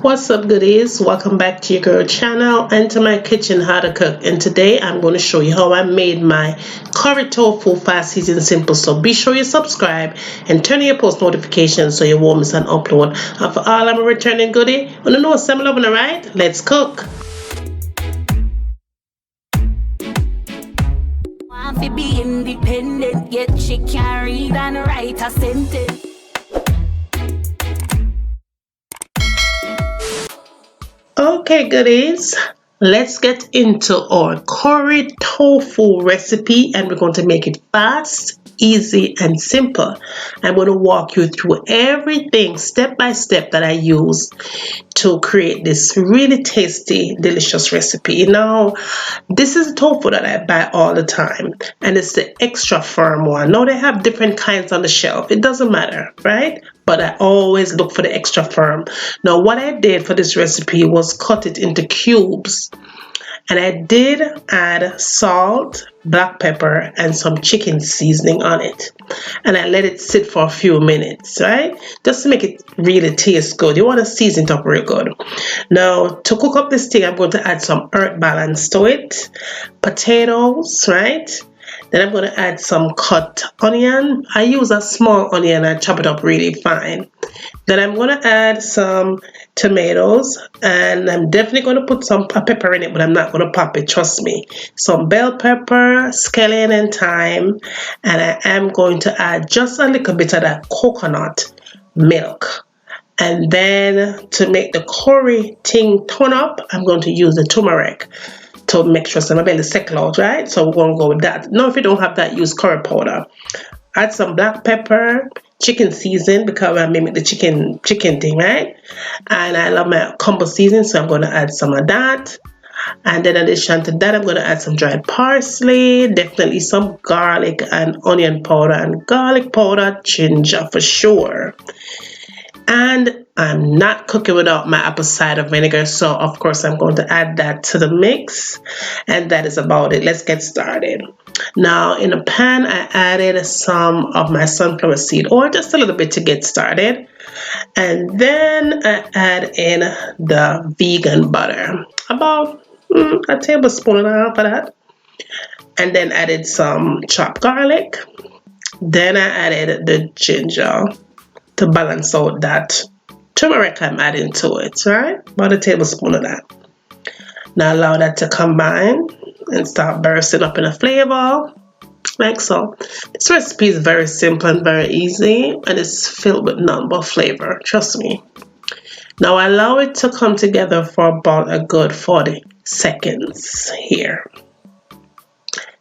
What's up, goodies? Welcome back to your girl channel and to my kitchen how to cook. And today I'm going to show you how I made my curry tofu fast easy and simple. So be sure you subscribe and turn on your post notifications so you won't miss an upload. And for all I'm a returning goodie, wanna know what's I'm loving, alright? Let's cook. Want to be independent, yet she can't read and write a sentence. Okay, goodies, let's get into our curry tofu recipe, and we're going to make it fast, easy, and simple. I'm going to walk you through everything step by step that I use to create this really tasty, delicious recipe. Now, this is tofu that I buy all the time, and it's the extra firm one. Now, they have different kinds on the shelf. It doesn't matter, right? But I always look for the extra firm. Now, what I did for this recipe was cut it into cubes. And I did add salt, black pepper, and some chicken seasoning on it. And I let it sit for a few minutes, right? Just to make it really taste good. You want to season it up real good. Now, to cook up this thing, I'm going to add some earth balance to it. Potatoes, right? Then I'm going to add some cut onion. I use a small onion and chop it up really fine. Then I'm going to add some tomatoes, and I'm definitely going to put some pepper in it, but I'm not going to pop it, trust me. Some bell pepper, scallion, and thyme. And I am going to add just a little bit of that coconut milk. And then to make the curry thing turn up, I'm going to use the turmeric to make sure some belly settle out, right? So we're going to go with that. Now, if you don't have that, use curry powder. Add some black pepper, chicken season, because I make the chicken thing, right? And I love my combo season, so I'm going to add some of that. And then in addition to that, I'm going to add some dried parsley, definitely some garlic and onion powder, and garlic powder, ginger for sure. And I'm not cooking without my apple cider vinegar, so of course I'm going to add that to the mix. And that is about it. Let's get started. Now, in a pan, I added some of my sunflower seed oil, just a little bit to get started. And then I add in the vegan butter, about a tablespoon and a half of that. And then added some chopped garlic. Then I added the ginger to balance out that turmeric I'm adding to it, right? About a tablespoon of that. Now allow that to combine and start bursting up in a flavor, like so. This recipe is very simple and very easy, and it's filled with none but flavor, trust me. Now allow it to come together for about a good 40 seconds here.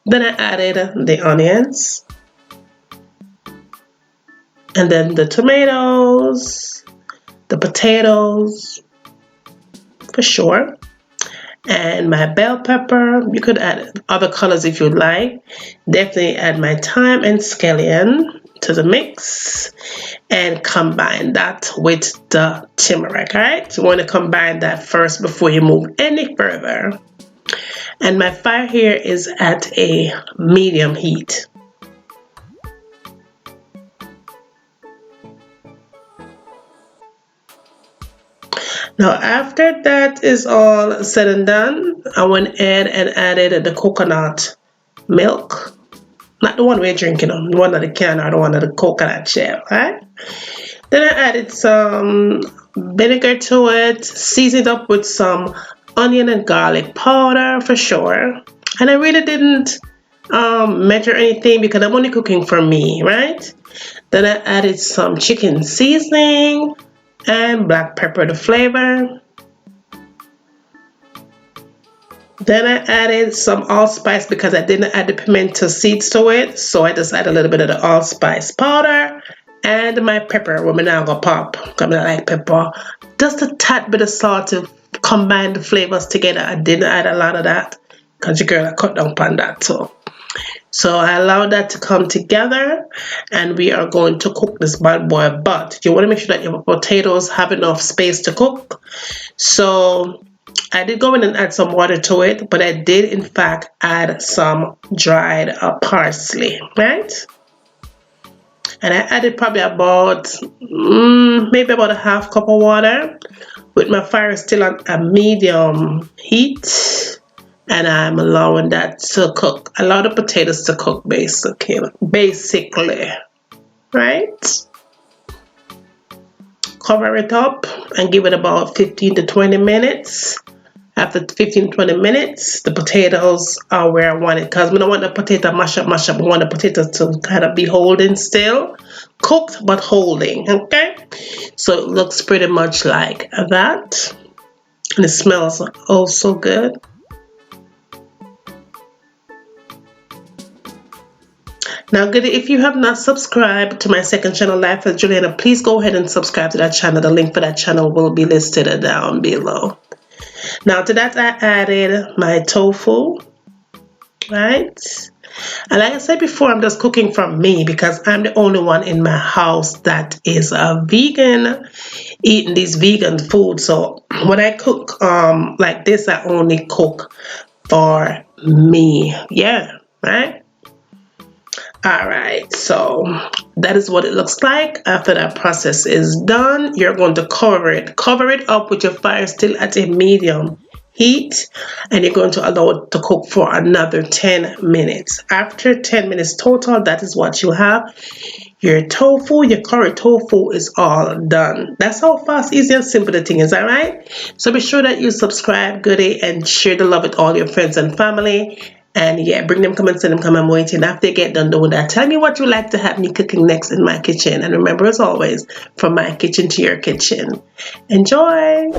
Then I added the onions, and then the tomatoes, the potatoes, for sure, and my bell pepper. You could add other colors if you'd like. Definitely add my thyme and scallion to the mix and combine that with the turmeric, right? You want to combine that first before you move any further. And my fire here is at a medium heat. Now, after that is all said and done, I went ahead and added the coconut milk. Not the one we're drinking, the one of the can or the one of the coconut shell, right? Then I added some vinegar to it, seasoned up with some onion and garlic powder for sure. And I really didn't measure anything because I'm only cooking for me, right? Then I added some chicken seasoning and black pepper to flavor. Then I added some allspice because I didn't add the pimento seeds to it, so I just add a little bit of the allspice powder and my pepper. When I'm gonna pop, because I like pepper. Just a tad bit of salt to combine the flavors together. I didn't add a lot of that because your girl I cut down on that too. So I allowed that to come together, and we are going to cook this bad boy. But you want to make sure that your potatoes have enough space to cook. So I did go in and add some water to it, but I did in fact add some dried parsley, right? And I added probably about maybe about a half cup of water. with my fire still on a medium heat, and I'm allowing that to cook. Allow the potatoes to cook basically, right? Cover it up and give it about 15 to 20 minutes. After 15 to 20 minutes, the potatoes are where I want it, because we don't want the potato mash up. I want the potatoes to kind of be holding still, cooked but holding, okay? So it looks pretty much like that, and it smells also good. Now, good, if you have not subscribed to my second channel, Life with Juliana, please go ahead and subscribe to that channel. The link for that channel will be listed down below. Now, to that, I added my tofu, right? And like I said before, I'm just cooking from me because I'm the only one in my house that is a vegan, eating these vegan food. So when I cook like this, I only cook for me. Yeah, right? Alright, so that is what it looks like. After that process is done, you're going to cover it. Cover it up with your fire still at a medium heat, and you're going to allow it to cook for another 10 minutes. After 10 minutes total, that is what you have. Your tofu, your curry tofu is all done. That's how fast, easy, and simple the thing is, alright? So be sure that you subscribe, goodie, and share the love with all your friends and family. And yeah, bring them comments, send them come. I'm waiting. After they get done doing that, tell me what you like to have me cooking next in my kitchen. And remember, as always, from my kitchen to your kitchen. Enjoy!